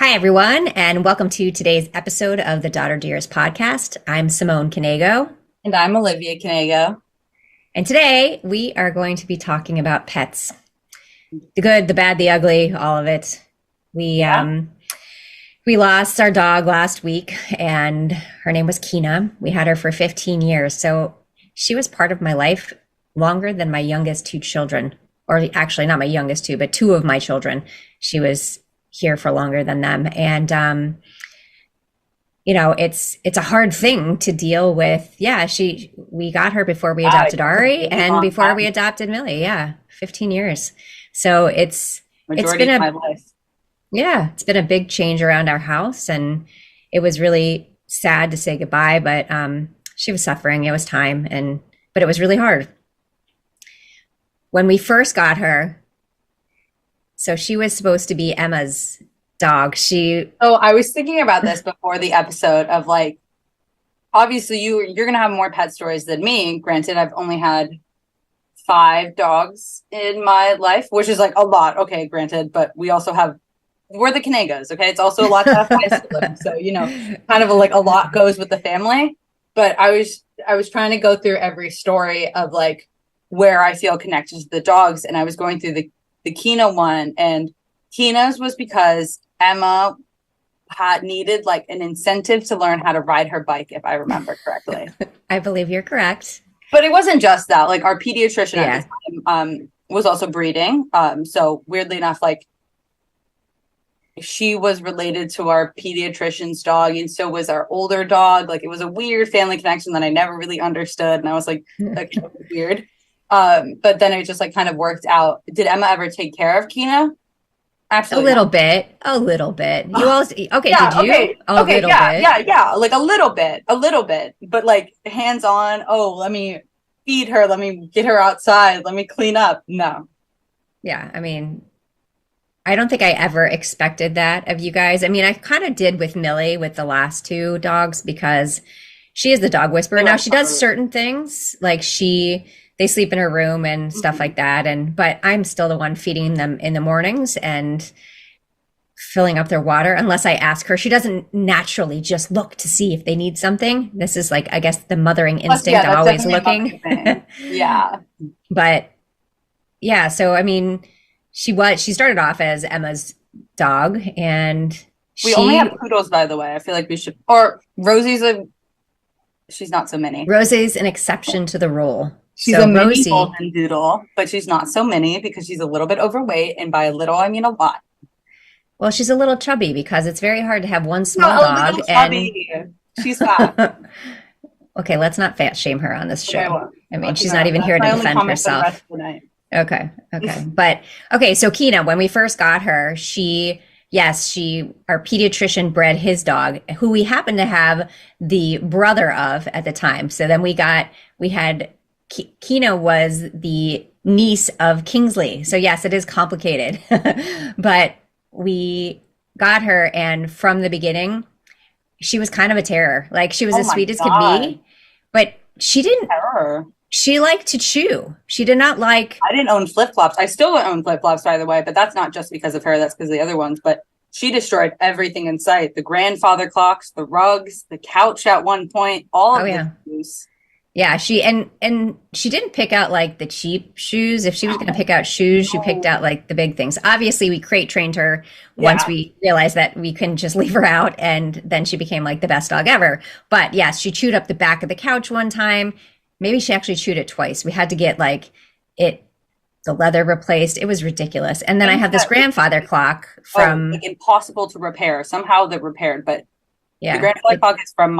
Hi, everyone, and welcome to today's episode of the Daughter Dearest podcast. I'm Simone Canego, And I'm Olivia Canego. and today we are going to be talking about pets. The good, the bad, the ugly, all of it. We Yeah. um we lost our dog last week, and her name was Kina. We had her for 15 years, so she was part of my life longer than my youngest two children, or actually not my youngest two, but two of my children. She was here for longer than them, and it's a hard thing to deal with. Yeah, we got her before we Wow, adopted it's a Ari really and long before we time, adopted Millie. Yeah, 15 years. So it's majority been of my a life. yeah, it's been a big change around our house, and it was really sad to say goodbye, but she was suffering. It was time, and but it was really hard. When we first got her, so she was supposed to be Emma's dog. She So I was thinking about this before the episode of like, obviously you're gonna have more pet stories than me. Granted, I've only had 5 dogs in my life, which is like a lot. Okay, granted, but we're the Canegos, okay? It's also a lot to have 5 siblings. So, kind of like a lot goes with the family. But I was trying to go through every story of like where I feel connected to the dogs, and I was going through the Kina one, and Kina's was because Emma had needed like an incentive to learn how to ride her bike, if I remember correctly. I believe you're correct. But it wasn't just that. Like our pediatrician at the Yeah. time was also breeding. So weirdly enough, like she was related to our pediatrician's dog, and so was our older dog. Like it was a weird family connection that I never really understood, and I was like, that was weird. But then it just like kind of worked out. Did Emma ever take care of Kina? A Absolutely little not. bit, a little bit. You also, okay, Yeah, did you? okay, A okay, little yeah, bit. yeah, yeah. Like a little bit, but like hands on. Oh, let me feed her. Let me get her outside. Let me clean up. No. Yeah, I mean, I don't think I ever expected that of you guys. I mean, I kind of did with Millie with the last two dogs because she is the dog whisperer. They Now went she does for. certain things, like they sleep in her room and stuff Mhm. like that, and but I'm still the one feeding them in the mornings and filling up their water unless I ask her. She doesn't naturally just look to see if they need something. This is like, I guess, the mothering Plus, yeah, instinct, that's always definitely a looking. mothering thing. Yeah. But yeah, so I mean, she started off as Emma's dog, and We only she have poodles, by the way. I feel like we should. Or she's not so mini. Rosie's an exception to the rule. She's So a mini Rosie, golden doodle, but she's not so mini because she's a little bit overweight. And by a little, I mean a lot. well, she's a little chubby because it's very hard to have one No, small a dog little and chubby. She's fat. okay, let's not fat shame her on this Okay, show. well, I mean, okay, she's not even that's here to my only defend comment for the rest herself. of the night. Okay, okay. But okay, so Kina, when we first got her, our pediatrician bred his dog, who we happened to have the brother of at the time. So then we had Kina was the niece of Kingsley. So yes, it is complicated. But we got her, and from the beginning, she was kind of a terror. Like she was Oh as my sweet as could God. be, but Terror. she liked to chew. She did not like. I didn't own flip flops. I still don't own flip flops, by the way, but that's not just because of her. That's because of the other ones. But she destroyed everything in sight: the grandfather clocks, the rugs, the couch at one point, all Oh of the yeah. shoes. Yeah, and she didn't pick out like the cheap shoes. If she was going to pick out shoes, she picked out No. like the big things. Obviously, we crate trained her once Yeah. we realized that we couldn't just leave her out, and then she became like the best dog ever. But yes, she chewed up the back of the couch one time. Maybe she actually chewed it twice. We had to get like it the leather replaced. It was ridiculous. And then I Things have this that, grandfather clock like from impossible to repair. Somehow they're repaired, but the yeah, grandfather clock is from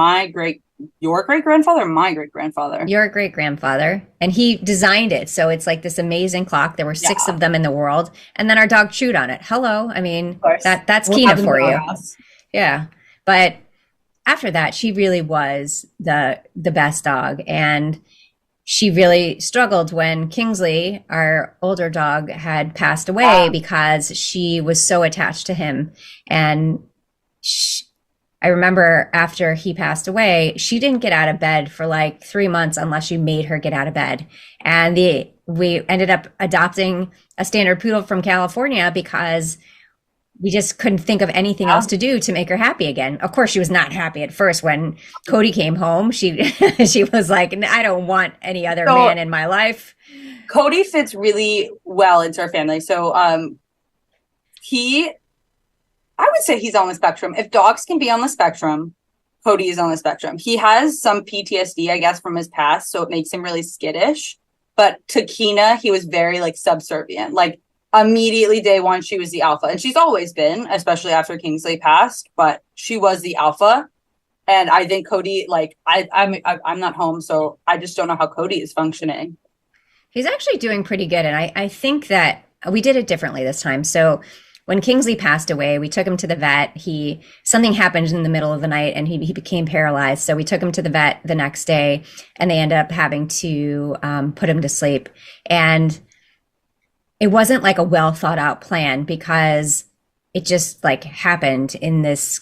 your great grandfather or my great grandfather? your great grandfather, and he designed it. So it's like this amazing clock. There were Yeah, six of of them in the world, and then our dog chewed on it. Hello, I mean course. that's We'll have Kina them for at our you. house. Yeah, but after that, she really was the best dog, and she really struggled when Kingsley, our older dog, had passed away Yeah. because she was so attached to him, and she, I remember after he passed away, she didn't get out of bed for like 3 months unless you made her get out of bed. And we ended up adopting a standard poodle from California because we just couldn't think of anything Yeah. else to do to make her happy again. Of course, she was not happy at first when Cody came home. She she was like, I don't want any other So man in my life. Cody fits really well into our family. So he I would say he's on the spectrum. If dogs can be on the spectrum, Cody is on the spectrum. He has some PTSD, I guess, from his past, so it makes him really skittish. But to Kina, he was very like subservient. Like immediately day one, she was the alpha, and she's always been, especially after Kingsley passed. But she was the alpha, and I think Cody, like I'm not home, so I just don't know how Cody is functioning. He's actually doing pretty good. And I think that we did it differently this time. So when Kingsley passed away, we took him to the vet. Something happened in the middle of the night and he became paralyzed. So we took him to the vet the next day and they ended up having to put him to sleep. And it wasn't like a well thought out plan because it just like happened in this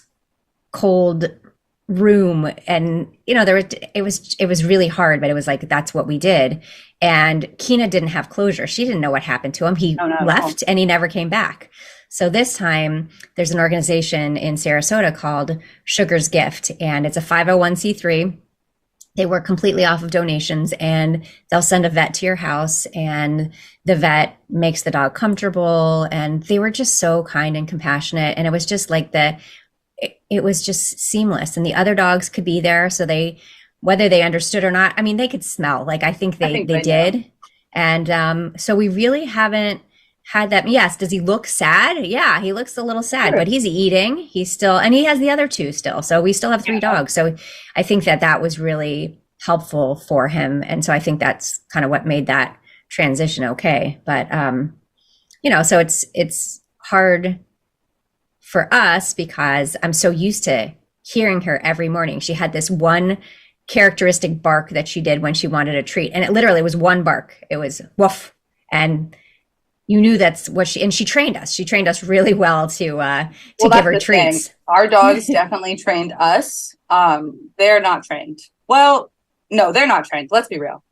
cold room. And it was really hard, but it was like that's what we did. And Kina didn't have closure. She didn't know what happened to him. He No, no, no. left and he never came back. So this time there's an organization in Sarasota called Sugar's Gift, and it's a 501c3. They work completely off of donations, and they'll send a vet to your house, and the vet makes the dog comfortable. And they were just so kind and compassionate. And it was just like it was just seamless. And the other dogs could be there. So whether they understood or not, I mean, they could smell. Like I think I they think they know. did. And so we really haven't had that. Yes. Does he look sad? Yeah, he looks a little sad, Sure. but he's eating. He's still, and he has the other two still. So we still have three Yeah. dogs. So I think that was really helpful for him. And so I think that's kind of what made that transition okay. But, so it's hard for us because I'm so used to hearing her every morning. She had this one characteristic bark that she did when she wanted a treat. And it literally was one bark. It was woof. And you knew that's what she trained us. She trained us really well to Well, give that's her the thing. treats. Our dogs definitely trained us. They're not trained. Well, no, they're not trained. Let's be real.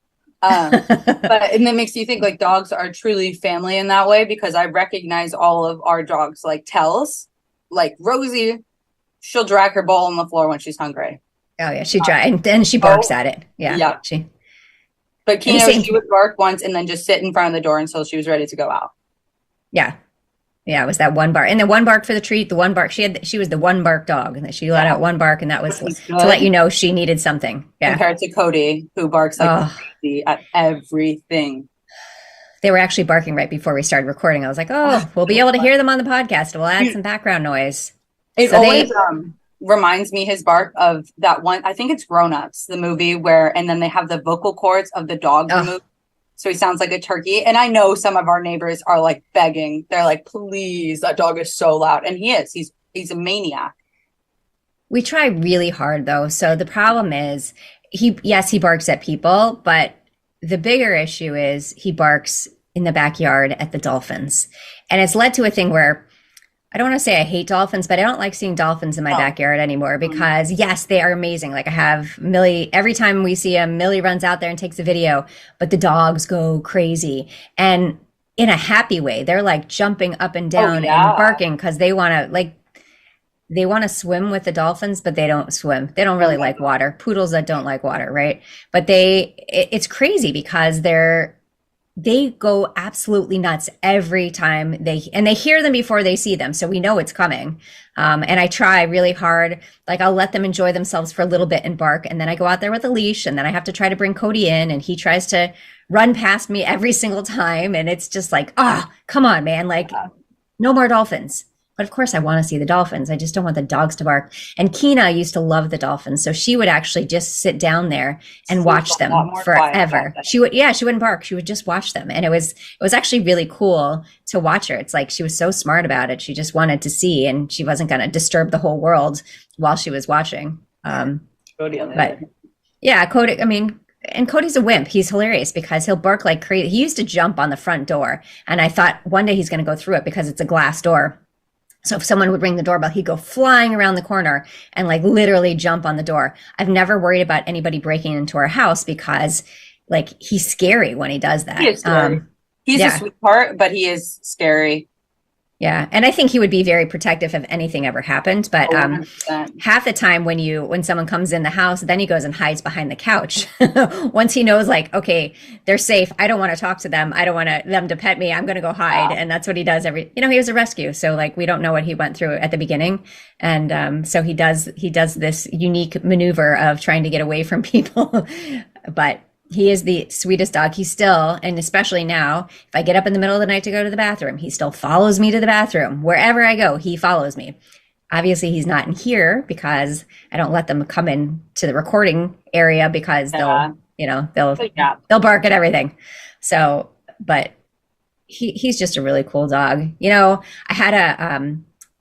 But and that makes you think like dogs are truly family in that way because I recognize all of our dogs like tells. Like Rosie, she'll drag her bowl on the floor when she's hungry. Oh yeah, she tried, and then she barks at it. Yeah, Yeah. she. But And the Kino, same. she would bark once and then just sit in front of the door until she was ready to go out. Yeah, yeah. It was that one bark, and the one bark for the treat. The one bark she was the one bark dog, and that she let out one bark, and that was Which is to let good you know she needed something. Yeah. compared to Cody, who barks like Oh, crazy at everything. they were actually barking right before we started recording. I was like, oh, we'll be able to hear them on the podcast. We'll add some background noise. It So always reminds me his bark of that one. I think it's Grown Ups, the movie where, and then they have the vocal cords of the dog oh, removed. So he sounds like a turkey. And I know some of our neighbors are like begging. They're like, please, that dog is so loud. And he is. He's a maniac. we try really hard though. So the problem is he barks at people, but the bigger issue is he barks in the backyard at the dolphins. And it's led to a thing where I don't want to say I hate dolphins, but I don't like seeing dolphins in my Oh. backyard anymore because yes, they are amazing. Like I have Millie, every time we see them, Millie runs out there and takes a video, but the dogs go crazy and in a happy way. They're like jumping up and Oh, down yeah. and barking because they want to swim with the dolphins, but they don't swim. They don't really like water. Poodles that don't like water, right? But it's crazy because they go absolutely nuts every time they hear them before they see them. So we know it's coming. And I try really hard. Like I'll let them enjoy themselves for a little bit and bark. And then I go out there with a leash and then I have to try to bring Cody in and he tries to run past me every single time. And it's just like, come on, man. Like no more dolphins. But of course I want to see the dolphins. I just don't want the dogs to bark. And Kina used to love the dolphins. So she would actually just sit down there and She's watch a lot them more quiet about forever. that. She wouldn't bark. She would just watch them. And it was actually really cool to watch her. It's like she was so smart about it. She just wanted to see and she wasn't going to disturb the whole world while she was watching. Cody on the But other. yeah, Cody, I mean, and Cody's a wimp. He's hilarious because he'll bark like crazy. He used to jump on the front door. And I thought one day he's going to go through it because it's a glass door. So if someone would ring the doorbell, he'd go flying around the corner and like literally jump on the door. I've never worried about anybody breaking into our house because like he's scary when he does that. He is scary. He's a yeah. sweetheart, but he is scary. Yeah, and I think he would be very protective if anything ever happened. But Oh, 100%. half the time when someone comes in the house, then he goes and hides behind the couch. Once he knows, like, okay, they're safe. I don't want to talk to them. I don't want them to pet me. I'm going to go hide, Yeah. and that's what he does every. He was a rescue, so like we don't know what he went through at the beginning, and so he does this unique maneuver of trying to get away from people, but. He is the sweetest dog. He's still, and especially now, if I get up in the middle of the night to go to the bathroom, he still follows me to the bathroom. Wherever I go, he follows me. Obviously, he's not in here because I don't let them come in to the recording area because Yeah. they'll But yeah. they'll bark at everything. So, but he's just a really cool dog.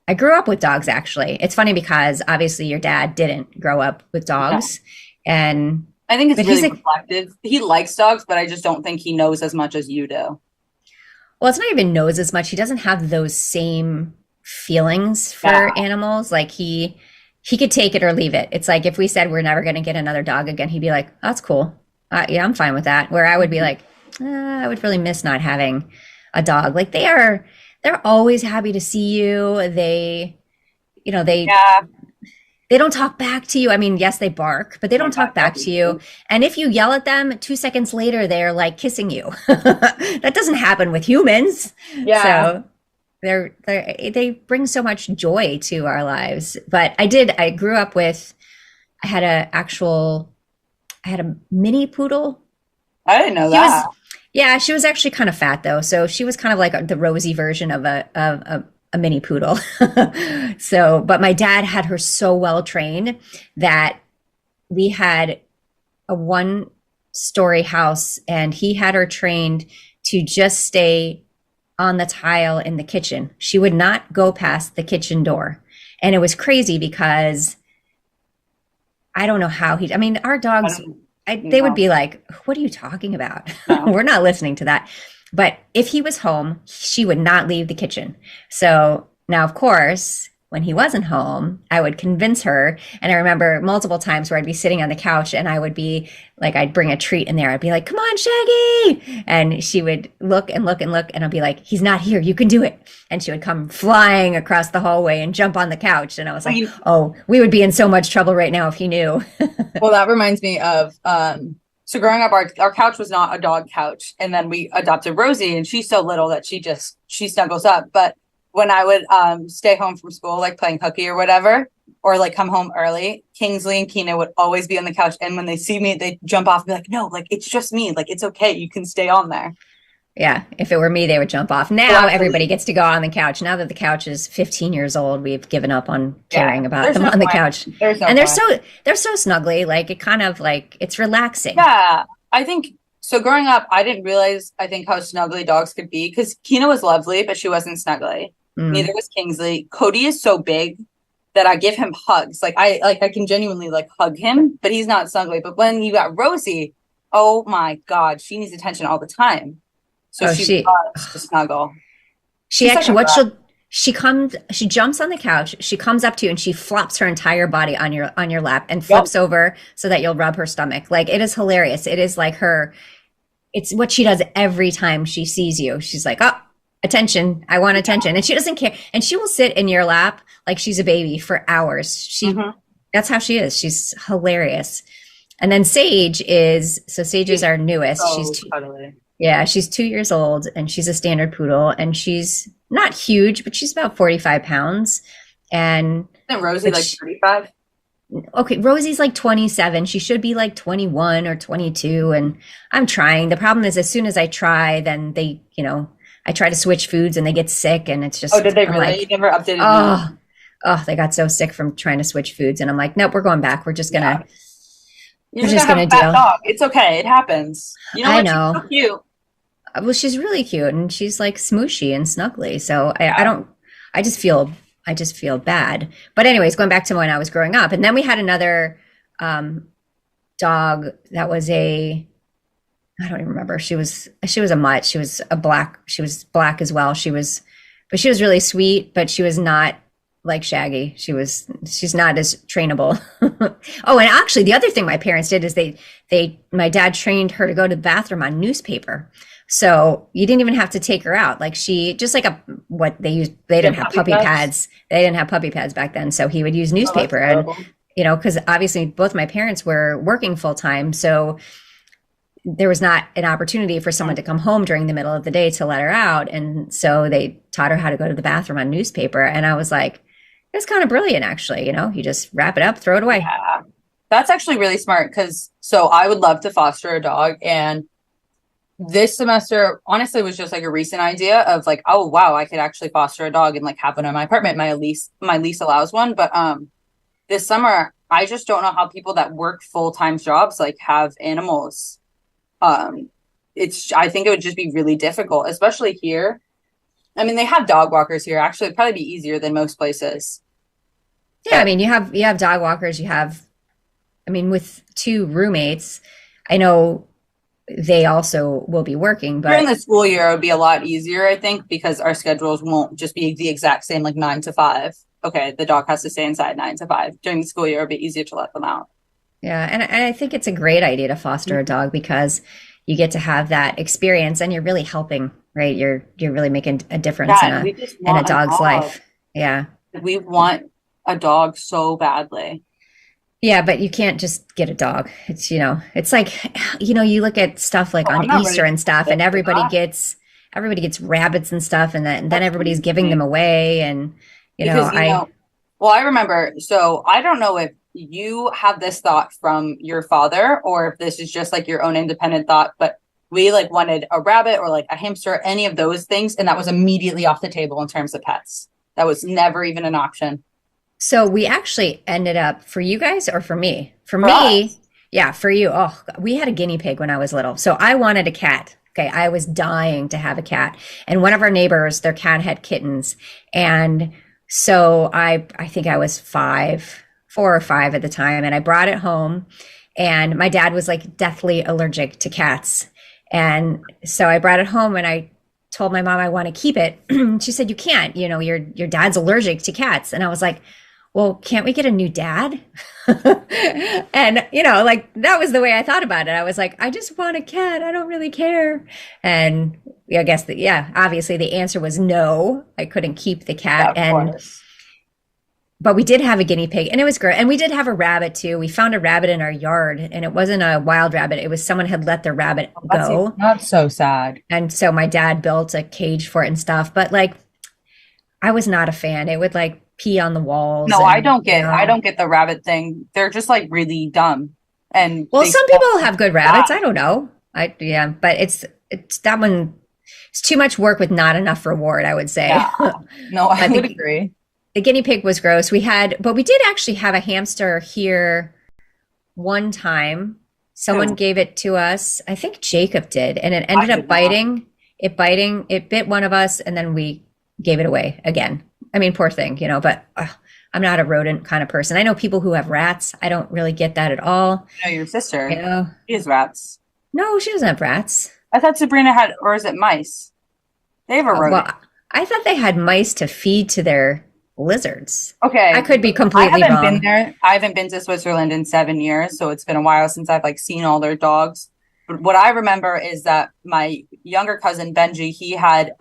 I grew up with dogs actually. It's funny because obviously your dad didn't grow up with Yeah. dogs, and I think it's but he's really a reflective. He likes dogs, but I just don't think he knows as much as you do. Well, it's not even knows as much. He doesn't have those same feelings Yeah. for animals. Like he could take it or leave it. It's like if we said we're never going to get another dog again, he'd be like, oh, "That's cool. Yeah, I'm fine with that." Where I would be like, I would really miss not having a dog. Like they're always happy to see you. You know, they Yeah. they don't talk back to you. I mean, yes, they bark, but they don't talk back to you. And if you yell at them, 2 seconds later, they're like kissing you. That doesn't happen with humans. Yeah. So they bring so much joy to our lives. But I grew up with, I had I had a mini poodle. I didn't know She was, that. yeah, she was actually kind of fat though. So she was kind of like the rosy version of a mini poodle. So, but my dad had her so well trained that we had a one-story house and he had her trained to just stay on the tile in the kitchen. She would not go past the kitchen door. And it was crazy because I don't know how I mean, our I dogs, don't they would know. be like, what are you talking about? No. We're not listening to that. But if he was home, she would not leave the kitchen. So now, of course, when he wasn't home, I would convince her. And I remember multiple times where I'd be sitting on the couch and I would be like, I'd bring a treat in there. I'd be like, come on, Shaggy. And she would look and look and look. And I'd be like, he's not here. You can do it. And she would come flying across the hallway and jump on the couch. And I was I like, mean, oh, we would be in so much trouble right now if he knew. well, that reminds me of so growing up, our couch was not a dog couch, and then we adopted Rosie, and she's so little that she snuggles up. But when I would stay home from school, like playing hooky or whatever, or like come home early, Kingsley and Keena would always be on the couch, and when they see me, they jump off and be like, "No, like it's just me. Like it's okay. You can stay on there." Yeah, if it were me, they would jump off. So Now everybody absolutely, gets to go on the couch. Now that the couch is 15 years old, we've given up on yeah. caring about There's them no on the point. couch. There's no And point. they're so snuggly, like it kind of like it's relaxing. Yeah, I think so. Growing up, I didn't realize I think how snuggly dogs could be because Keena was lovely, but she wasn't snuggly. Mm. Neither was Kingsley. Cody is so big that I give him hugs. I can genuinely like hug him, but he's not snuggly. But when you got Rosie, oh my God, she needs attention all the time. So Oh, she loves to snuggle. she She's like actually a what brat. she jumps on the couch, she comes up to you and she flops her entire body on your lap and Yep. flips over so that you'll rub her stomach. Like it is hilarious. It is like it's what she does every time she sees you. She's like, oh, attention. I want attention. And she doesn't care. And she will sit in your lap like she's a baby for hours. Mhm. That's how she is. She's hilarious. And then Sage is our newest. So cuddly. Yeah, she's 2 years old and she's a standard poodle and she's not huge, but she's about 45 pounds. And Isn't Rosie but like 35? okay, Rosie's like 27. She should be like 21 or 22. And I'm trying. The problem is as soon as I try, then I try to switch foods and they get sick and it's Oh, just, did they I'm really? like, You never updated me on that? oh, they got so sick from trying to switch foods. And I'm like, nope, we're going back. Yeah. You're We're just just gonna have gonna a fat deal. dog. It's okay. It happens. You know I what? She's so know. cute. Well, she's really cute and she's like smooshy and snuggly. So I Yeah. don't, I just feel bad. But anyways, going back to when I was growing up, and then we had another um, dog that was I don't even remember. She was a mutt. She was black as well. But she was really sweet, but she was not. like Shaggy. She's not as trainable. Oh, and actually the other thing my parents did is my dad trained her to go to the bathroom on newspaper. So you didn't even have to take her out. Like she just like what they used, they Yeah, didn't have puppy puppy pads. pads. They didn't have puppy pads back then. So he would use Oh, that's newspaper and adorable. because obviously both my parents were working full time. So there was not an opportunity for someone to come home during the middle of the day to let her out. And so they taught her how to go to the bathroom on newspaper. And I was like, it's kind of brilliant, actually. You just wrap it up, throw it away. Yeah. That's actually really smart because so I would love to foster a dog. And this semester, honestly, was just like a recent idea of like, oh wow, I could actually foster a dog and like have one in my apartment. My lease allows one. But this summer, I just don't know how people that work full-time jobs like have animals. Um, I think it would just be really difficult, especially here. I mean, they have dog walkers here. Actually, it'd probably be easier than most places. Yeah, I But mean, you have dog walkers, I mean, with two roommates, I know they also will be working, during but the school year, it would be a lot easier, I think, because our schedules won't just be the exact same, like 9 to 5. Okay, the dog has to stay inside 9 to 5. During the school year, it'll be easier to let them out. yeah, and I think it's a great idea to foster a dog because you get to have that experience and you're really helping, right? You're really making a difference Yeah, in and a we just in a want a dog's dog. life. Yeah. We want a dog so badly. Yeah, but you can't just get a dog. It's like, you look at stuff like Oh, on I'm not ready Easter to and stuff and commit to that. everybody gets rabbits and stuff and then That's everybody's giving them crazy. away and Because, I well, I remember, so I don't know if you have this thought from your father or if this is just like your own independent thought, but we like wanted a rabbit or like a hamster, any of those things, and that was immediately off the table in terms of pets. That was never even an option So we actually ended up for you guys or for me? For for me, us. yeah, for you. Oh, we had a guinea pig when I was little. So I wanted a cat. Okay, I was dying to have a cat. And one of our neighbors, their cat had kittens. And so I think I was 4 or 5 at the time, and I brought it home and my dad was like deathly allergic to cats. And so I brought it home and I told my mom I want to keep it. She said, "You can't, your dad's allergic to cats." And I was like, well, can't we get a new dad? And, like that was the way I thought about it. I was like, I just want a cat. I don't really care. And I guess that, yeah, obviously the answer was no. I couldn't keep the Yeah, cat. of course. But we did have a guinea pig and it was great. And we did have a rabbit too. We found a rabbit in our yard and it wasn't a wild rabbit. It was someone had let their rabbit go. That's so sad. And so my dad built a cage for it and stuff. But like, I was not a fan. It would like pee on the walls No, I and, don't get I don't get the rabbit thing. They're just like really dumb and well, they some people have good rabbits. I die. don't know. Yeah, but it's that one. It's too much work with not enough reward, I would say. Yeah. No, I But would the agree. the guinea pig was gross. But we did actually have a hamster here one time. Someone Who? gave it to us. I think Jacob did, and it I ended up did not. biting. It bit one of us, and then we gave it away again. I mean, poor thing, but I'm not a rodent kind of person. I know people who have rats. I don't really get that at all. No, your You sister. know, She has rats. no, she doesn't have rats. I thought Sabrina had, or is it mice? They have a rodent. Well, I thought they had mice to feed to their lizards. I Okay. could be I completely haven't been wrong. there. I haven't been to Switzerland in 7 years, so it's been a while since I've like seen all their dogs. But what I remember is that my younger cousin Benji, he had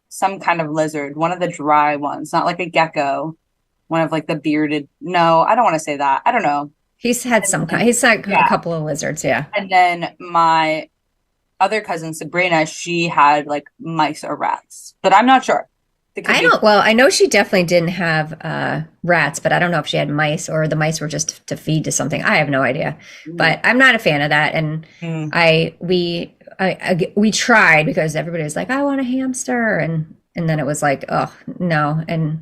some kind of lizard, one of the dry ones, not like a gecko, one of like the bearded. No, I don't want to say that. I don't know. And then, He's had a yeah, couple of lizards, yeah. and then my other cousin Sabrina, she had like mice or rats, but I'm not sure. It could be. Well, I know she definitely didn't have rats, but I don't know if she had mice or the mice were just to feed to something. I have no idea. But I'm not a fan of that. And Mm. we tried because everybody was like, I want a hamster. And then it was like, oh, no. And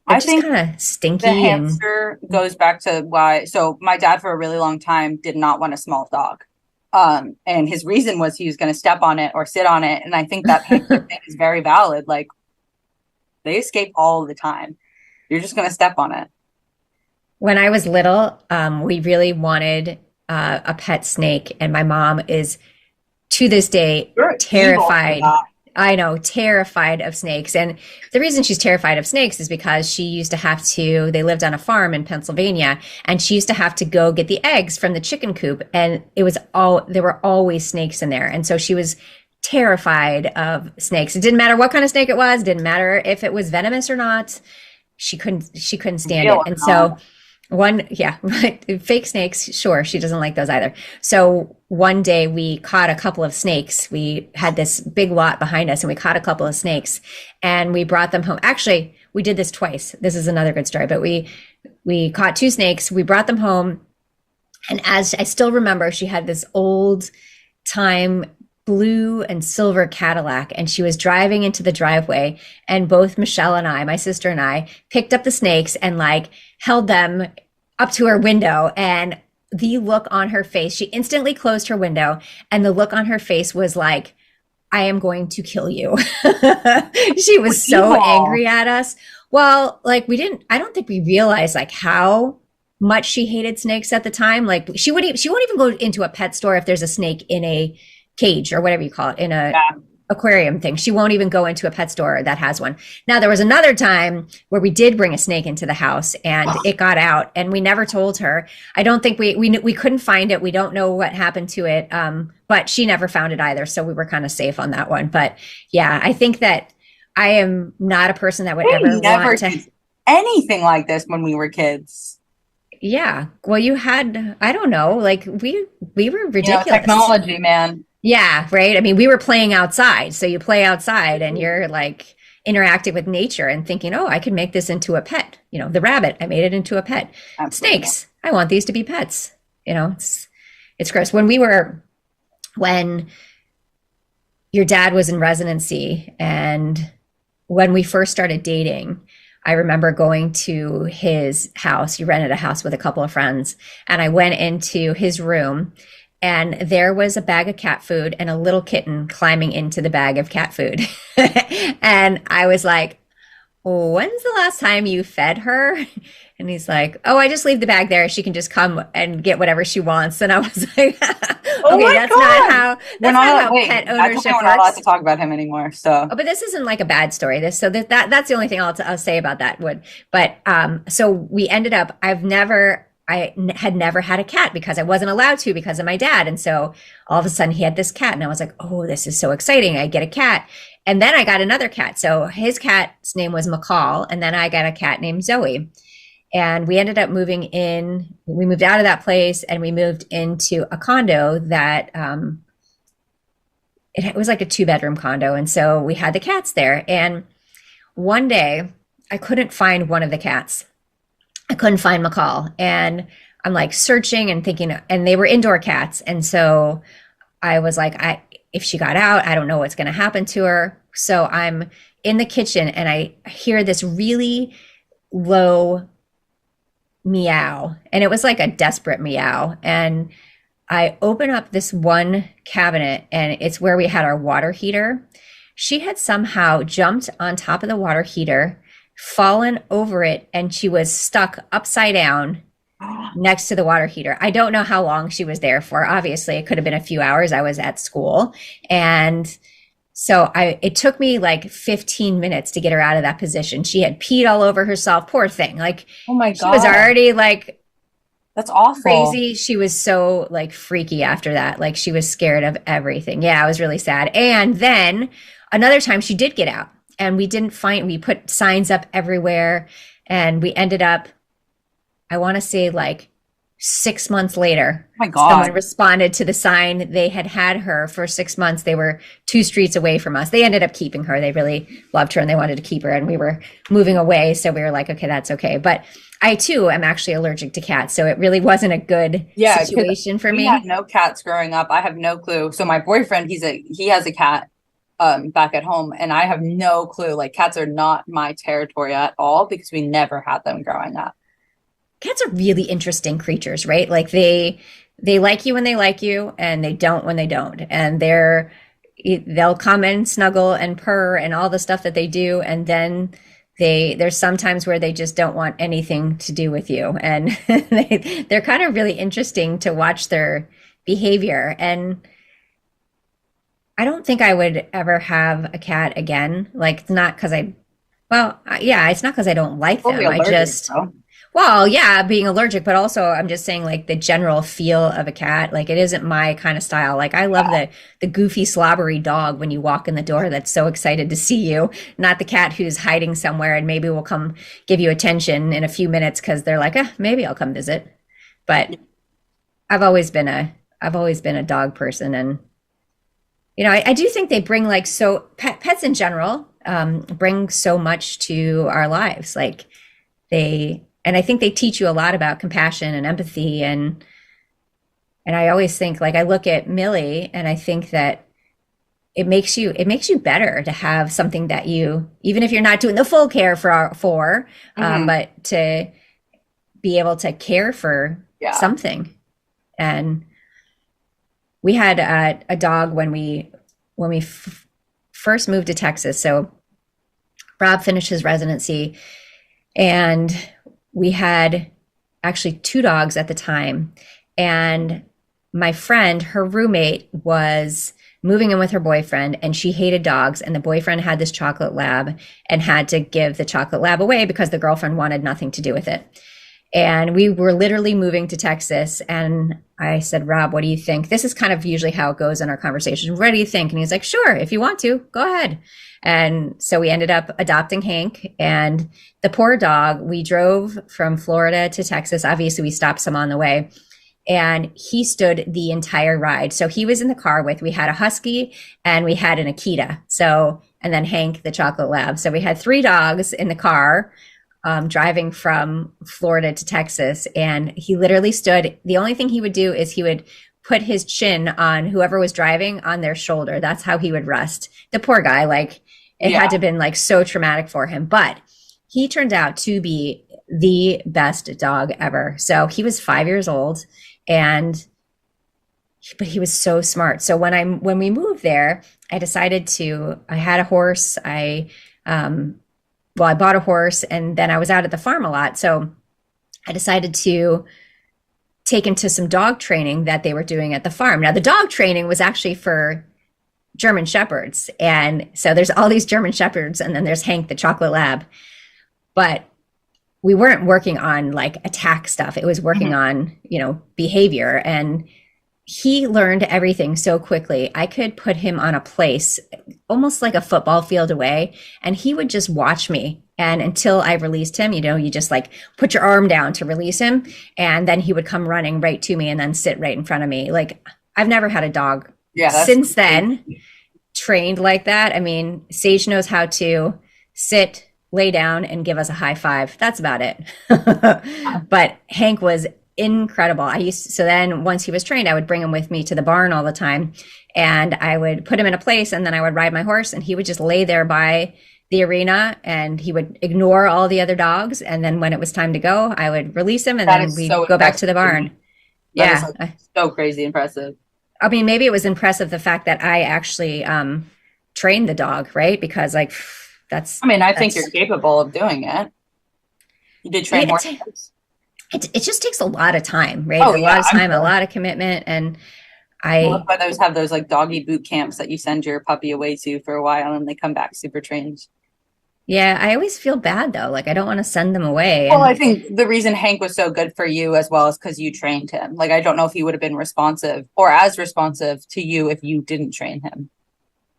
they're I just think kind of the stinky and hamster goes back to why. So my dad, for a really long time, did not want a small dog. And his reason was he was going to step on it or sit on it. And I think that hamster thing is very valid. Like they escape all the time. You're just going to step on it. when I was little, we really wanted a pet snake, and my mom is to this day You're evil for terrified. that. I know, terrified of snakes. And the reason she's terrified of snakes is because she used to have to, they lived on a farm in Pennsylvania, and she used to have to go get the eggs from the chicken coop. And there were always snakes in there. And so she was terrified of snakes. It didn't matter what kind of snake it was, didn't matter if it was venomous or not. She couldn't stand Real it. or And not. so yeah, right. Fake snakes, sure, she doesn't like those either. So one day we caught a couple of snakes. We had this big lot behind us and we caught a couple of snakes and we brought them home. Actually, we did this twice. This is another good story, but we caught two snakes. We brought them home. And as I still remember, she had this old time blue and silver Cadillac, and she was driving into the driveway. And both Michelle and I, my sister and I, picked up the snakes and like held them up to her window. And the look on her face, she instantly closed her window, and the look on her face was like, I am going to kill you. She was so Evil. angry at us. Well, like I don't think we realized like how much she hated snakes at the time. Like she won't even go into a pet store if there's a snake in a cage or whatever you call it, in a Yeah. aquarium thing. She won't even go into a pet store that has one. Now there was another time where we did bring a snake into the house and it got out and we never told her. I don't think we couldn't find it. We don't know what happened to it. But she never found it either. So we were kind of safe on that one. But yeah, I think that I am not a person that would We ever never want to. did anything like this when we were kids. Yeah. Well, you had, I don't know, like we were ridiculous. Technology, man. Yeah, right. I mean, we were playing outside. So you play outside and you're like interacting with nature and thinking, oh, I could make this into a pet. The rabbit, I made it into a pet. Absolutely not. Snakes, I want these to be pets. It's gross. When your dad was in residency and when we first started dating, I remember going to his house. He rented a house with a couple of friends, and I went into his room, and there was a bag of cat food and a little kitten climbing into the bag of cat food. And I was like, when's the last time you fed her? And he's like, oh, I just leave the bag there. She can just come and get whatever she wants. And I was like, Oh okay, my that's not God. how We're that's not how wait, pet actually, ownership we're not allowed works. to talk about him anymore. So, Oh, but this isn't like a bad story. That's the only thing I'll say about that would. But so we ended up. Had never had a cat because I wasn't allowed to because of my dad. And so all of a sudden he had this cat, and I was like, oh, this is so exciting. I get a cat. And then I got another cat. So his cat's name was McCall, and then I got a cat named Zoe. And we ended up moving in. We moved out of that place, and we moved into a condo that it was like a 2-bedroom condo. And so we had the cats there. And one day I couldn't find one of the cats. I couldn't find McCall. And I'm like searching and thinking, and they were indoor cats. And so I was like, if she got out, I don't know what's going to happen to her. So I'm in the kitchen and I hear this really low meow. And it was like a desperate meow. And I open up this one cabinet, and it's where we had our water heater. She had somehow jumped on top of the water heater, fallen over it, and she was stuck upside down next to the water heater. I don't know how long she was there for. Obviously, it could have been a few hours. I was at school. And so it took me like 15 minutes to get her out of that position. She had peed all over herself. Poor thing. Like oh my she was God, already like that's awful. crazy. She was so like freaky after that. Like she was scared of everything. Yeah, it was really sad. And then another time she did get out, and we put signs up everywhere, and we ended up, I want to say like 6 months later, Oh my someone God. responded to the sign. They had her for 6 months. They were 2 streets away from us. They ended up keeping her. They really loved her and they wanted to keep her, and we were moving away. So we were like, okay, that's okay. But I too am actually allergic to cats. So it really wasn't a good Yeah, 'cause situation for we me. had no cats growing up. I have no clue. So my boyfriend, he has a cat back at home, and I have no clue. Like cats are not my territory at all because we never had them growing up. Cats are really interesting creatures, right? Like they like you when they like you, and they don't when they don't. And they'll come and snuggle and purr and all the stuff that they do, and then there's sometimes where they just don't want anything to do with you, and they're kind of really interesting to watch their behavior. And I don't think I would ever have a cat again. Like, it's not because yeah, it's not because I don't like Totally them. I allergic, just, though. well, yeah, being allergic, but also I'm just saying like the general feel of a cat. Like, it isn't my kind of style. Like, I love the goofy, slobbery dog when you walk in the door that's so excited to see you, not the cat who's hiding somewhere and maybe will come give you attention in a few minutes because they're like, maybe I'll come visit. But I've always been a I've always been a dog person, and I do think they bring like pets in general bring so much to our lives. Like and I think they teach you a lot about compassion and empathy, and I always think like I look at Millie and I think that it makes you better to have something that you, even if you're not doing the full care Hmm. but to be able to care for Yeah. something. And we had a dog when we first moved to Texas. So Rob finished his residency, and we had actually two dogs at the time. And my friend, her roommate, was moving in with her boyfriend, and she hated dogs. And the boyfriend had this chocolate lab and had to give the chocolate lab away because the girlfriend wanted nothing to do with it. And we were literally moving to Texas. And I said, Rob, what do you think? This is kind of usually how it goes in our conversations. What do you think? And he's like, sure, if you want to, go ahead. And so we ended up adopting Hank. And the poor dog, we drove from Florida to Texas. Obviously, we stopped some on the way. And he stood the entire ride. So he was in the car we had a husky and we had an Akita. So, and then Hank, the chocolate lab. So we had three dogs in the car driving from Florida to Texas. And he literally stood. The only thing he would do is he would put his chin on whoever was driving on their shoulder. That's how he would rest. The poor guy, like it had to Yeah. have been like so traumatic for him. But he turned out to be the best dog ever. So he was 5 years old, and but he was so smart. So when we moved there, I had a horse. I bought a horse, and then I was out at the farm a lot. So I decided to take him to some dog training that they were doing at the farm. Now, the dog training was actually for German Shepherds. And so there's all these German Shepherds, and then there's Hank, the chocolate lab. But we weren't working on like attack stuff. It was working Hmm. on, behavior. And he learned everything so quickly. I could put him on a place almost like a football field away, and he would just watch me. And until I released him, you just like put your arm down to release him. And then he would come running right to me and then sit right in front of me. Like, I've never had a dog Yeah, that's since then trained like that. I mean, Sage knows how to sit, lay down, and give us a high five. That's about it. But Hank was incredible. So then once he was trained, I would bring him with me to the barn all the time, and I would put him in a place, and then I would ride my horse, and he would just lay there by the arena, and he would ignore all the other dogs. And then when it was time to go, I would release him, and that then is we'd so go back to impressive the to me. barn. That is Yeah. like so crazy impressive. I mean, maybe it was impressive the fact that I actually trained the dog, right? Because like that's I mean, I think you're that's capable of doing it. You did I train mean, horses. it just takes a lot of time, right? Oh A lot yeah, of I'm time, a sure. lot of commitment, and Well, that's I why those have those like doggy boot camps that you send your puppy away to for a while and they come back super trained. yeah, I always feel bad though. Like I don't want to send them away, Well, I and think the reason Hank was so good for you as well is because you trained him. Like, I don't know if he would have been responsive or as responsive to you if you didn't train him.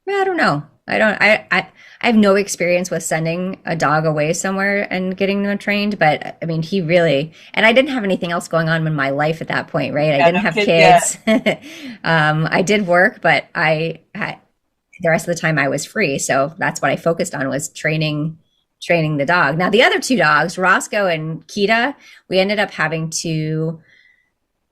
I don't know. I don't. I have no experience with sending a dog away somewhere and getting them trained, but I mean, he really. And I didn't have anything else going on in my life at that point, right? I Yeah, didn't no have kids yet. kids. I did work, but the rest of the time I was free, so that's what I focused on was training the dog. Now, the other two dogs, Roscoe and Kita, we ended up having to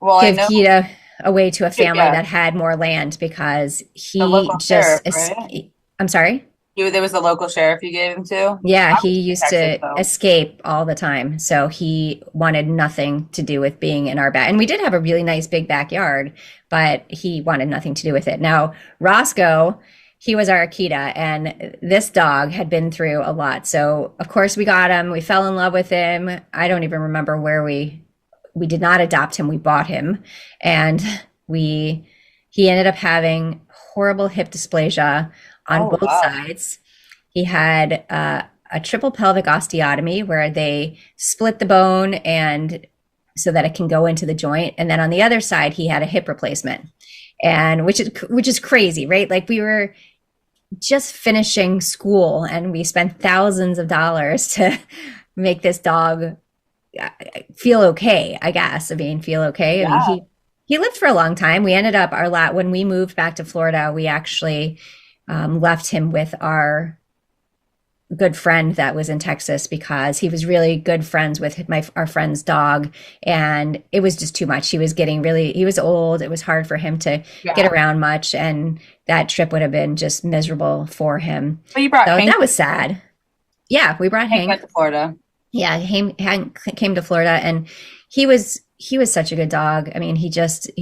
Well, I give know, Kita away to a family yeah, that had more land because the he local just sheriff, right? I'm sorry. There was the local sheriff you gave him to. Yeah, I he was in used Texas, to so escape all the time. So he wanted nothing to do with being in our back. And we did have a really nice big backyard, but he wanted nothing to do with it. Now, Roscoe, he was our Akita, and this dog had been through a lot. So, of course, we got him. We fell in love with him. I don't even remember where we did not adopt him. We bought him, and we he ended up having horrible hip dysplasia on Oh both wow. sides. He had a triple pelvic osteotomy where they split the bone and so that it can go into the joint. And then on the other side, he had a hip replacement, and which is crazy, right? Like we were just finishing school and we spent thousands of dollars to make this dog feel okay, I guess. I mean, feel okay. I mean, Yeah. he lived for a long time. We ended up when we moved back to Florida, we actually left him with our good friend that was in Texas because he was really good friends with our friend's dog, and it was just too much. He was old. It was hard for him to get Yeah. around much, and that trip would have been just miserable for him. But you brought So Hank. that was sad. Yeah, we brought Hank went Hank. to Florida. Yeah, Hank came to Florida, and he was such a good dog. I mean, he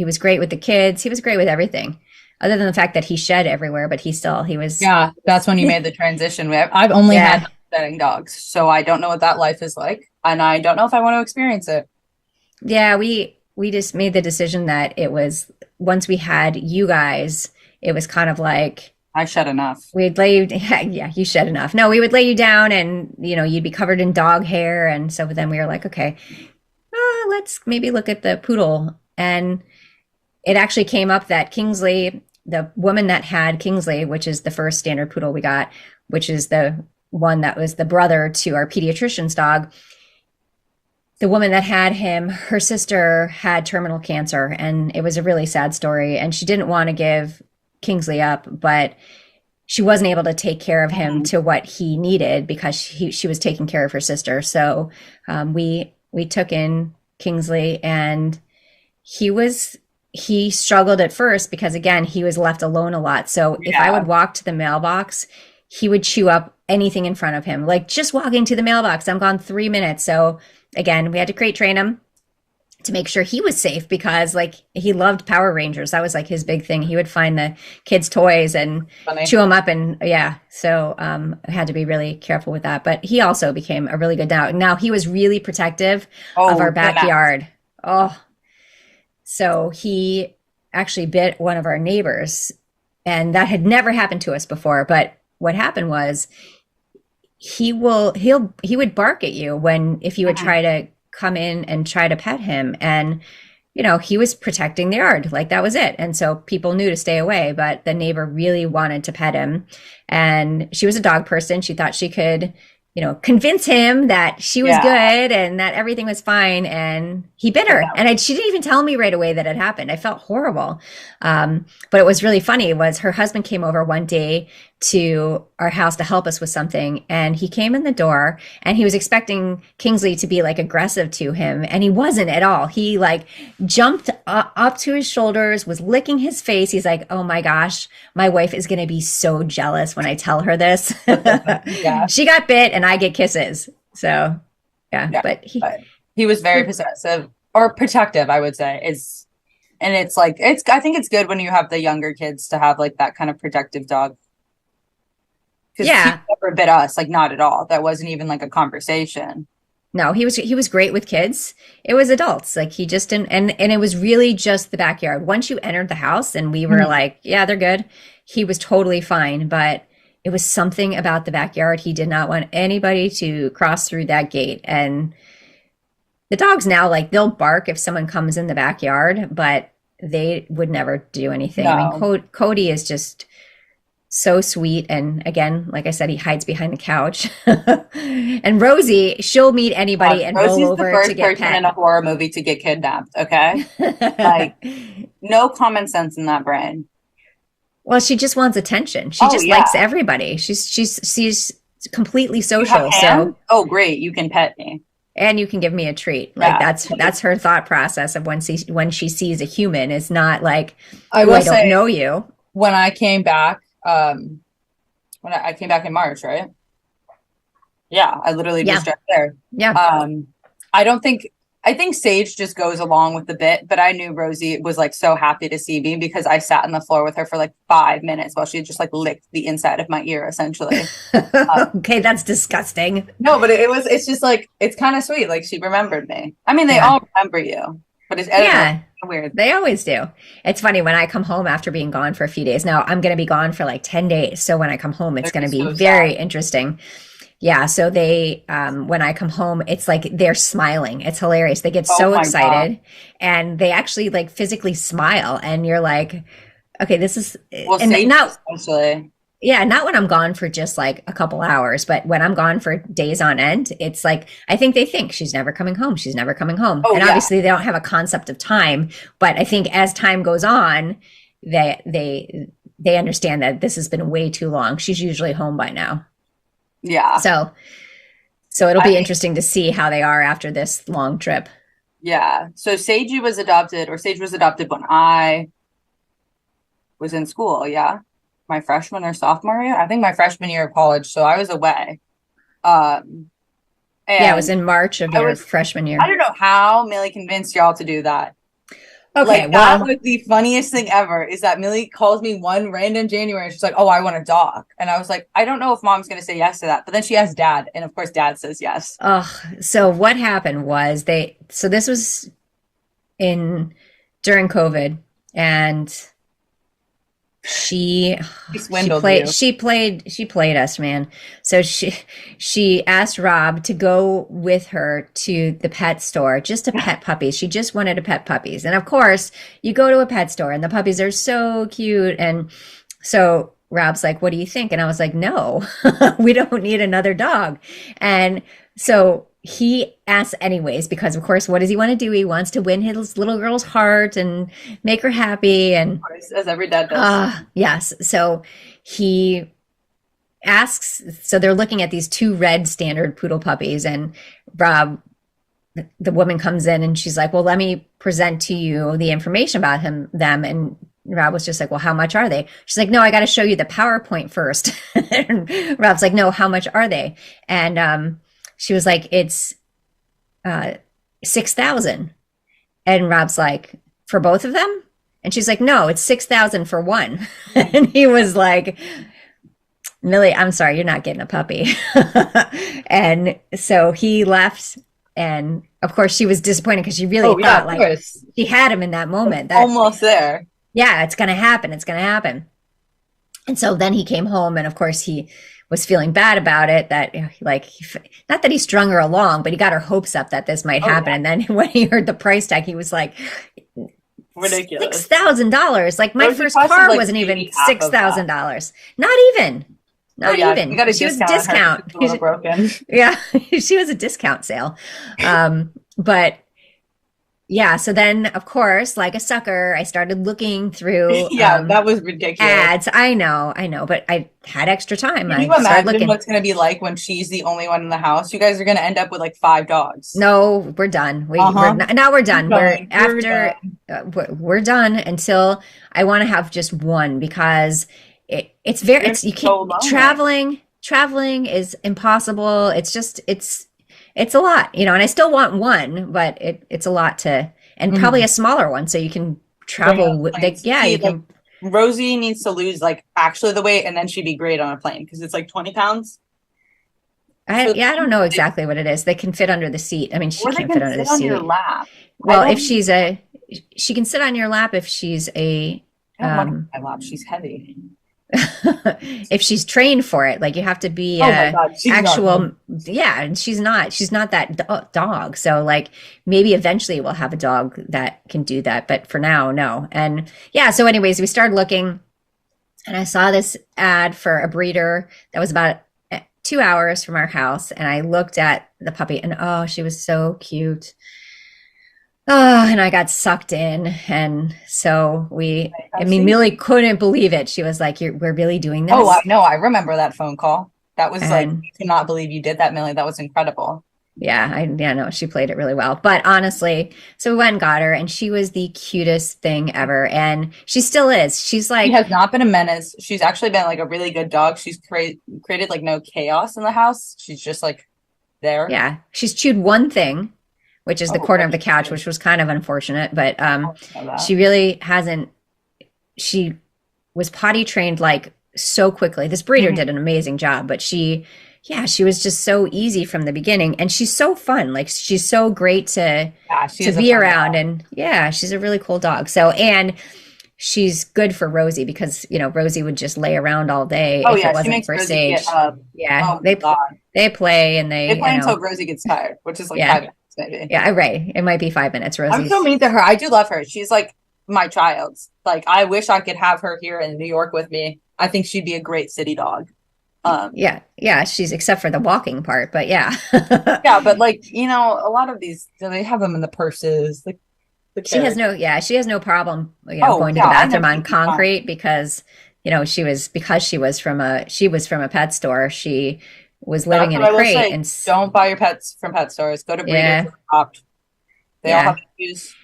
was great with the kids. He was great with everything, other than the fact that he shed everywhere. But he was Yeah, that's when you made the transition. I've only yeah. had setting dogs, so I don't know what that life is like, and I don't know if I want to experience it. Yeah, we just made the decision that it was once we had you guys, it was kind of like I shed enough. we'd lay you, yeah, you shed enough. No, we would lay you down and you'd be covered in dog hair. And so then we were like, okay, let's maybe look at the poodle. And it actually came up that Kingsley, the woman that had Kingsley, which is the first standard poodle we got, which is the one that was the brother to our pediatrician's dog, the woman that had him, her sister had terminal cancer, and it was a really sad story. And she didn't want to give Kingsley up, but she wasn't able to take care of him Mhm. to what he needed because she was taking care of her sister. So we took in Kingsley, and he struggled at first because again he was left alone a lot. So if I Yeah. would walk to the mailbox, he would chew up anything in front of him. Like just walking to the mailbox, I'm gone 3 minutes. So again, we had to crate train him to make sure he was safe because like he loved Power Rangers. That was like his big thing. He would find the kids' toys and Funny. chew them up, and yeah. So I had to be really careful with that. But he also became a really good dog. Now he was really protective of Oh, our the math. backyard. Oh, so he actually bit one of our neighbors, and that had never happened to us before. But what happened was he would bark at you when if you would Mhm. try to come in and try to pet him, and he was protecting the yard, like that was it. And so people knew to stay away, but the neighbor really wanted to pet him, and she was a dog person. She thought she could convince him that she was Yeah. good and that everything was fine. And he bit her. And she didn't even tell me right away that it happened. I felt horrible. But it was really funny was her husband came over one day to our house to help us with something. And he came in the door and he was expecting Kingsley to be like aggressive to him. And he wasn't at all. He like jumped up to his shoulders, was licking his face. He's like, oh my gosh, my wife is going to be so jealous when I tell her this. Yeah. She got bit and I get kisses. So yeah, Yeah. but But he was very possessive or protective, I would say. And it's like I think it's good when you have the younger kids to have like that kind of protective dog. Because he yeah, never bit us, like not at all. That wasn't even like a conversation. no, he was great with kids. It was adults. Like he just didn't, and it was really just the backyard. Once you entered the house and we were Mhm. like, yeah, they're good. He was totally fine, but it was something about the backyard. He did not want anybody to cross through that gate. And the dogs now, like they'll bark if someone comes in the backyard, but they would never do anything. I mean, No. Cody is just so sweet. And again, like I said, he hides behind the couch. And Rosie, she'll meet anybody and roll Rosie's the over to first get person in a pet. horror movie to get kidnapped, okay? Like, no common sense in that brain. Well, she just wants attention. She Oh, just likes yeah. everybody. She's completely You have social. hands? So, Oh, great. You can pet me. and you can give me a treat. Like Yeah. that's her thought process of when she sees a human. It's not like, I oh, will I don't say, know you. when I came back, when I came back in March, right? Yeah, I literally Yeah, just drove there. yeah. I don't think I think Sage just goes along with the bit, but I knew Rosie was like so happy to see me because I sat on the floor with her for like 5 minutes while she just like licked the inside of my ear, essentially. Okay, that's disgusting. No, but it's just like it's kind of sweet. Like she remembered me. I mean, they Yeah. all remember you. But it's, I don't know, Yeah, weird. they always do. It's funny when I come home after being gone for a few days. Now I'm going to be gone for like 10 days. So when I come home, it's They're going to just be so sad. very interesting. Yeah. So when I come home, it's like they're smiling. It's hilarious. They get Oh so my God. excited and they actually like physically smile. And you're like, okay, this is, Well, and Sage not, especially. yeah, not when I'm gone for just like a couple hours, but when I'm gone for days on end, it's like I think they think she's never coming home. She's never coming home. Oh And yeah. obviously they don't have a concept of time, but I think as time goes on, they understand that this has been way too long. She's usually home by now. Yeah. So so it'll I be think interesting to see how they are after this long trip. yeah. So Seiji was adopted, or Sage was adopted when I was in school, yeah. My freshman or sophomore year. I think my freshman year of college. So I was away. Um, Yeah, it was and in March of I your was freshman I year. don't know how Millie convinced y'all to do that. Okay, Like that well, was the funniest thing ever is that Millie calls me one random January and she's like, "Oh, I want a dog." And I was like, "I don't know if mom's going to say yes to that." But then she asked dad, and of course dad says yes. so what happened was so this was in during COVID, and she He swindled you. she played us, man. So she asked Rob to go with her to the pet store just to pet puppies. She just wanted to pet puppies. And of course, you go to a pet store and the puppies are so cute. And so Rob's like, "What do you think?" And I was like, "No, we don't need another dog." And so he asks anyways, because of course, what does he want to do? He wants to win his little girl's heart and make her happy. And As every dad does. yes. So he asks, so they're looking at these two red standard poodle puppies, and Rob, the woman comes in and she's like, "Well, let me present to you the information about them." And Rob was just like, "Well, how much are they?" She's like, "No, I got to show you the PowerPoint first." And Rob's like, "No, how much are they?" And she was like, "It's 6,000." And Rob's like, "For both of them?" And she's like, "No, it's 6,000 for one." And he was like, "Millie, I'm sorry, you're not getting a puppy." And so he left. And of course, she was disappointed because she really Oh yeah, thought of like course. she had him in that moment. That, Almost there. yeah, it's going to happen. It's going to happen. And so then he came home, and of course, he was feeling bad about it. That like, not that he strung her along, but he got her hopes up that this might Oh happen. yeah. And then when he heard the price tag, he was like, Ridiculous. $6,000. Like my Those first requested car like wasn't even maybe half six of that. thousand dollars. Not even. Oh Not yeah, we even. got a She was a discount on her 'cause discount. she's a little broken. Yeah, she was a discount sale. But yeah, so then of course, like a sucker, I started looking through Yeah, that was ridiculous. ads. I know, but I had extra time. Can you I started imagine looking. what's going to be like when she's the only one in the house? You guys are going to end up with like five dogs. No, we're done. We're Uh-huh. not, now we're We're done. We're done. We're after done. we're done until I want to have just one, because it's very They're it's you can't so lonely. traveling is impossible. It's just it's a lot, you know, and I still want one, but it's a lot to, and probably Mhm. a smaller one so you can Bring on travel with planes. yeah, See, you like can. Rosie needs to lose like actually the weight, and then she'd be great on a plane because it's like 20 pounds. So Yeah, I don't know they, exactly what it is. They can fit under the seat. I mean, she or they can't fit can under the sit on your seat. lap. I Well, if don't. she's a she can sit on your lap if she's a I don't want her um on my lap. She's heavy. if she's trained for it. Like you have to be Oh my a God, she's not actual, heavy. yeah, and she's not that dog. So like maybe eventually we'll have a dog that can do that, but for now, no. And yeah, so anyways, we started looking, and I saw this ad for a breeder that was about 2 hours from our house, and I looked at the puppy, and oh, she was so cute. Oh, and I got sucked in. And so I I've mean, seen. Millie couldn't believe it. She was like, we're really doing Oh, I this? know. I remember that phone call. That was like, And I cannot believe you did that, Millie. That was incredible. yeah, yeah, no, she played it really well. But honestly, so we went and got her, and she was the cutest thing ever. And she still is. She's She like, has not been a menace. She's actually been like a really good dog. She's created like no chaos in the house. She's just like there. yeah, she's chewed one thing, which is the Oh, corner what of the did she couch, do? which was kind of unfortunate. But I don't know that. she really hasn't, she was potty trained like so quickly. This breeder Mhm. did an amazing job, but she, yeah, she was just so easy from the beginning, and she's so fun. Like she's so great Yeah, she to is a be fun around, dog. and yeah, she's a really cool dog. So, and she's good for Rosie because, Rosie would just lay around all day Oh if it yeah, she wasn't makes for Rosie get Sage. up. Yeah, Oh my God. they play and They they, play until Rosie gets tired, which is like yeah, 5 minutes maybe. yeah, right. It might be 5 minutes. I'm so Rosie's, mean to her. I do love her. She's like my child. Like I wish I could have her here in New York with me. I think she'd be a great city dog. Um, yeah, yeah, she's except for the walking part, but yeah. yeah, but like, a lot of these they have them in the purses, the She has carriage. no, yeah, she has no problem, Oh going to the yeah, I know bathroom on she'd be fine. concrete because, because she was from a pet store. She was living That's in what a I will crate say. and Don't buy your pets from pet stores. Go to breeders yeah, or adopt. They all have yeah. issues.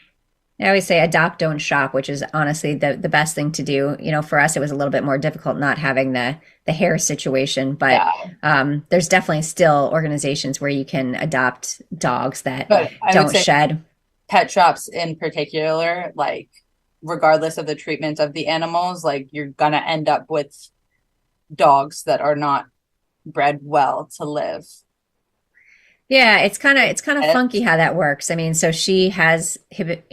I always say adopt, don't shop, which is honestly the best thing to do. For us, it was a little bit more difficult not having the hair situation, but Yeah. there's definitely still organizations where you can adopt dogs that But I would don't say shed. pet shops in particular, like regardless of the treatment of the animals, like you're gonna end up with dogs that are not bred well to live. Yeah, it's kind of funky Pets, how that works. I mean, so she has hip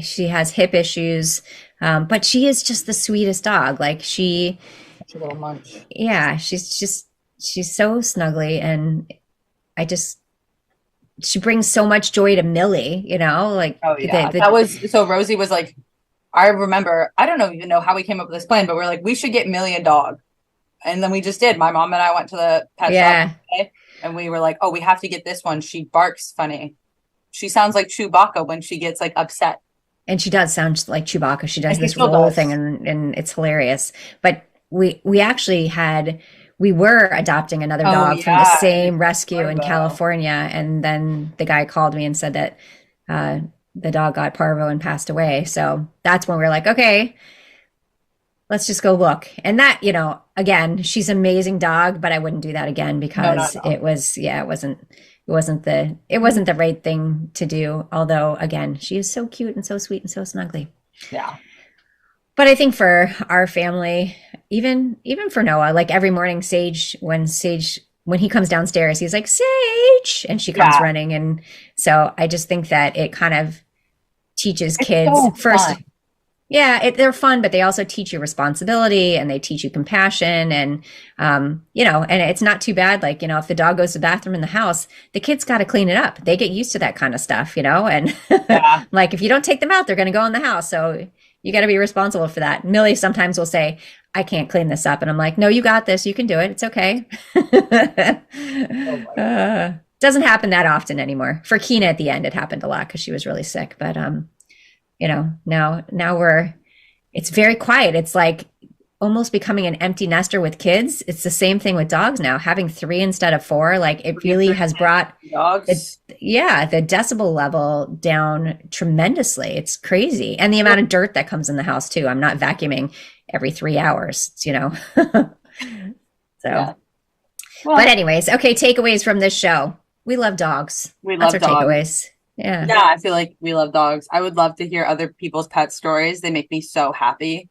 issues, but she is just the sweetest dog. Like such a little munch. yeah, she's so snuggly, and I just she brings so much joy to Millie. Like Oh the yeah. the That was so Rosie was like, I remember, I don't know even know how we came up with this plan, but we're like, we should get Millie a dog. And then we just did. My mom and I went to the pet shop yeah, today, and we were like, oh, we have to get this one. She barks funny. She sounds like Chewbacca when she gets like upset. and she does sound like Chewbacca. She does And she this still roll thing, does. and it's hilarious. But we actually we were adopting another Oh dog from the yeah, and it's same rescue in Arvo. California, and then the guy called me and said that uh, the dog got parvo and passed away. So that's when we were like, okay, let's just go look. And that, again, she's an amazing dog, but I wouldn't do that again No, no, because no. it wasn't the right thing to do. Although again, she is so cute and so sweet and so snuggly. Yeah. But I think for our family, even for Noah, like every morning, Sage when he comes downstairs, he's like Sage, and she comes Yeah. running, and so I just think that it kind of teaches It's kids so first. fun. Yeah, they're fun, but they also teach you responsibility and they teach you compassion, and and it's not too bad. Like, if the dog goes to the bathroom in the house, the kids got to clean it up. They get used to that kind of stuff, and Yeah. like if you don't take them out, they're going to go in the house. So you got to be responsible for that. Millie sometimes will say, I can't clean this up. And I'm like, no, you got this. You can do it. It's okay. Oh my God. uh, doesn't happen that often anymore. For Keena at the end, it happened a lot because she was really sick. But now it's very quiet. It's like almost becoming an empty nester with kids. It's the same thing with dogs now. Having three instead of four, like it Three really for has brought the dogs. yeah, the decibel level down tremendously. It's crazy. And the amount of dirt that comes in the house too. I'm not vacuuming every 3 hours. So, Yeah. but Well, anyways, okay, takeaways from this show. We love dogs. we That's love our dogs. takeaways. Yeah. Yeah, I feel like we love dogs. I would love to hear other people's pet stories. They make me so happy.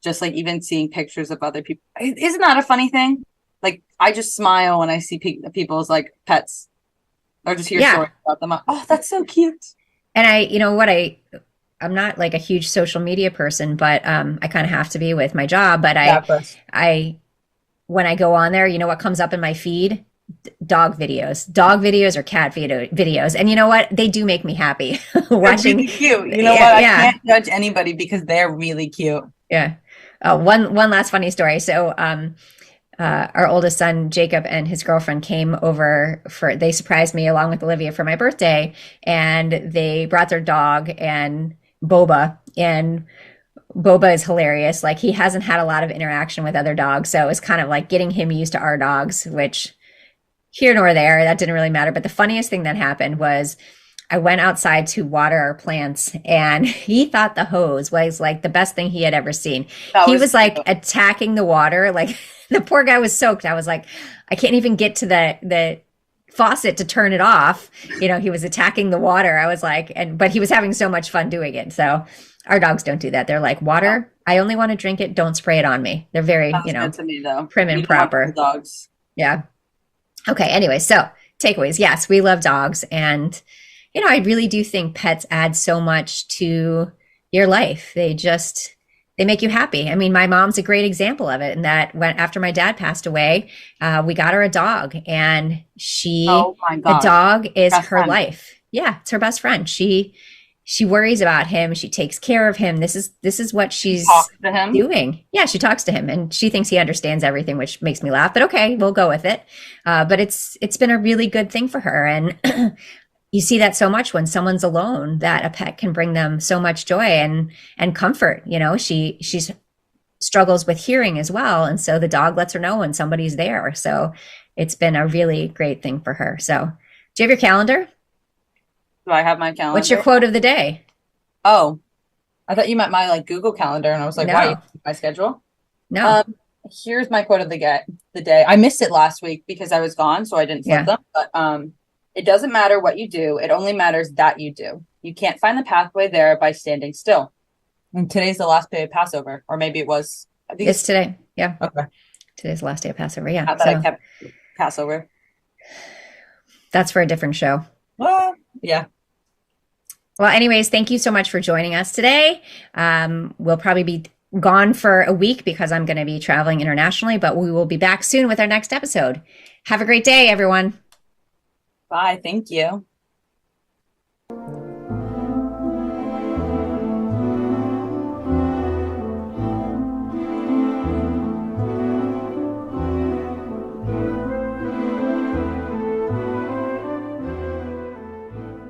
Just like even seeing pictures of other people. Isn't that a funny thing? Like I just smile when I see people's like pets or just hear Yeah. stories about them. Oh, that's so cute. And I'm not like a huge social media person, but I kind of have to be with my job. But Yeah, of course. I, when I go on there, what comes up in my feed? Dog videos or cat videos. And you know what? They do make me happy They're watching. really cute. You know what? Yeah. I Yeah. can't judge anybody because they're really cute. Yeah. One last funny story. So, our oldest son Jacob and his girlfriend came over they surprised me along with Olivia for my birthday, and they brought their dog and Boba is hilarious. Like he hasn't had a lot of interaction with other dogs, so it was kind of like getting him used to our dogs, which here nor there, that didn't really matter. But the funniest thing that happened was I went outside to water our plants, and he thought the hose was like the best thing he had ever seen. That He was was like cute. attacking the water. Like the poor guy was soaked. I was like, I can't even get to the faucet to turn it off. He was attacking the water. I was like, but he was having so much fun doing it. So our dogs don't do that. They're like, Yeah, water, I only want to drink it. Don't spray it on me. They're very, sounds good to me though. prim We and don't want proper. dogs. Yeah. Okay, anyway, so takeaways. Yes, we love dogs. And, I really do think pets add so much to your life. They make you happy. I mean, my mom's a great example of it. And that when after my dad passed away, we got her a dog, and Oh my the gosh. dog is Best her friend. life. Yeah, it's her best friend. She worries about him. She takes care of him. This is what She she's talks to him. doing. Yeah, she talks to him, and she thinks he understands everything, which makes me laugh. But okay, we'll go with it. But it's been a really good thing for her, and you see that so much when someone's alone, that a pet can bring them so much joy and comfort. She's struggles with hearing as well, and so the dog lets her know when somebody's there. So it's been a really great thing for her. So do you have your calendar? Do I have my What's your calendar? quote of the day? Oh, I thought you meant my like Google Calendar, and I was like, "Why you No, have my schedule?" no. Um, Here's my quote of the day. I missed it last week because I was gone, so I didn't flip Yeah. them. But it doesn't matter what you do; it only matters that you do. You can't find the pathway there by standing still. And today's the last day of Passover, or maybe it was. I think It's it's today. Yeah. okay. Today's the last day of Passover. Yeah. Not that I So kept Passover. that's for a different show. Well, yeah. Well, anyways, thank you so much for joining us today. We'll probably be gone for a week because I'm going to be traveling internationally, but we will be back soon with our next episode. Have a great day, everyone. Bye. Thank you.